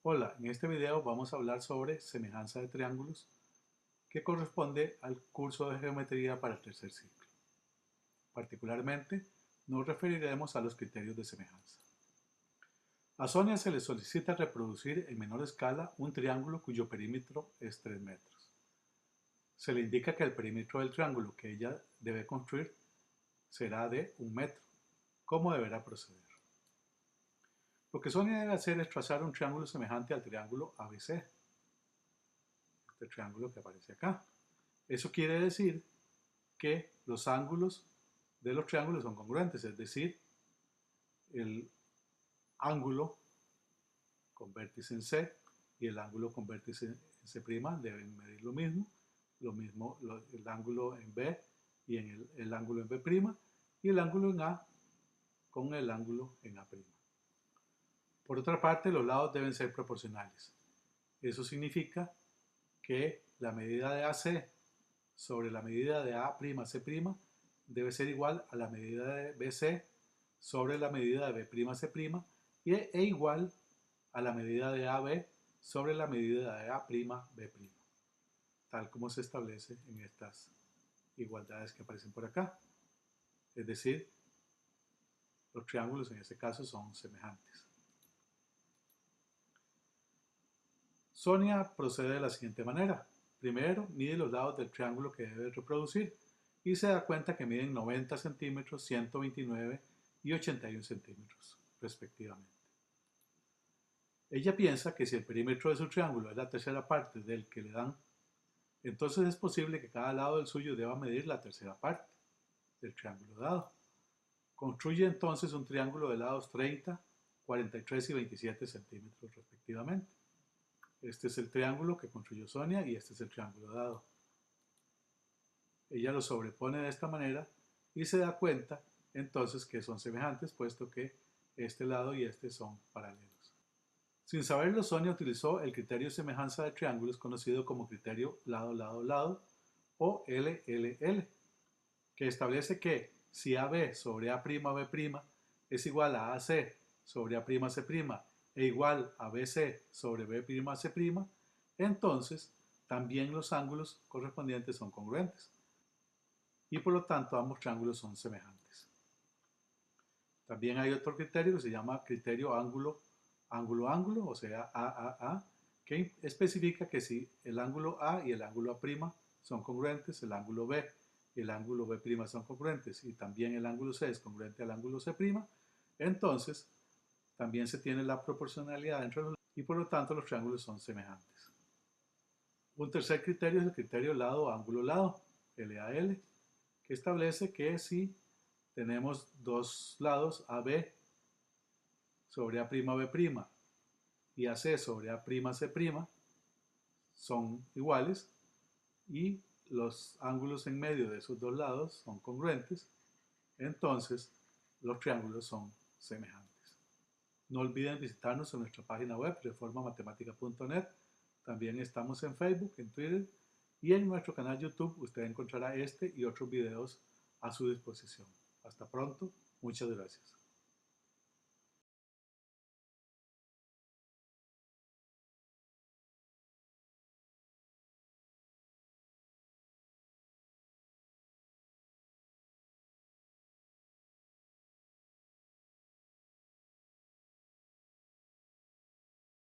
Hola, en este video vamos a hablar sobre semejanza de triángulos que corresponde al curso de geometría para el tercer ciclo. Particularmente, nos referiremos a los criterios de semejanza. A Sonia se le solicita reproducir en menor escala un triángulo cuyo perímetro es 3 metros. Se le indica que el perímetro del triángulo que ella debe construir será de 1 metro. ¿Cómo deberá proceder? Lo que Sonia debe hacer es trazar un triángulo semejante al triángulo ABC, este triángulo que aparece acá. Eso quiere decir que los ángulos de los triángulos son congruentes, es decir, el ángulo con vértice en C y el ángulo con vértice en C' deben medir lo mismo el ángulo en B y el ángulo en B' y el ángulo en A con el ángulo en A'. Por otra parte, los lados deben ser proporcionales. Eso significa que la medida de AC sobre la medida de A'C' debe ser igual a la medida de BC sobre la medida de B'C' e igual a la medida de AB sobre la medida de A'B', tal como se establece en estas igualdades que aparecen por acá. Es decir, los triángulos en este caso son semejantes. Sonia procede de la siguiente manera. Primero, mide los lados del triángulo que debe reproducir y se da cuenta que miden 90 centímetros, 129 y 81 centímetros, respectivamente. Ella piensa que si el perímetro de su triángulo es la tercera parte del que le dan, entonces es posible que cada lado del suyo deba medir la tercera parte del triángulo dado. Construye entonces un triángulo de lados 30, 43 y 27 centímetros, respectivamente. Este es el triángulo que construyó Sonia y este es el triángulo dado. Ella los sobrepone de esta manera y se da cuenta entonces que son semejantes, puesto que este lado y este son paralelos. Sin saberlo, Sonia utilizó el criterio de semejanza de triángulos conocido como criterio lado-lado-lado o LLL, que establece que si AB sobre A'B' es igual a AC sobre A'C' e igual a BC sobre B'C', entonces también los ángulos correspondientes son congruentes y por lo tanto ambos triángulos son semejantes. También hay otro criterio que se llama criterio ángulo-ángulo, o sea AAA, que especifica que si el ángulo A y el ángulo A' son congruentes, el ángulo B y el ángulo B' son congruentes y también el ángulo C es congruente al ángulo C', entonces también se tiene la proporcionalidad entre los lados y por lo tanto los triángulos son semejantes. Un tercer criterio es el criterio lado-ángulo-lado, LAL, que establece que si tenemos dos lados AB sobre A'B' y AC sobre A'C' son iguales y los ángulos en medio de esos dos lados son congruentes, entonces los triángulos son semejantes. No olviden visitarnos en nuestra página web reformamatemática.net. También estamos en Facebook, en Twitter y en nuestro canal YouTube usted encontrará este y otros videos a su disposición. Hasta pronto, muchas gracias.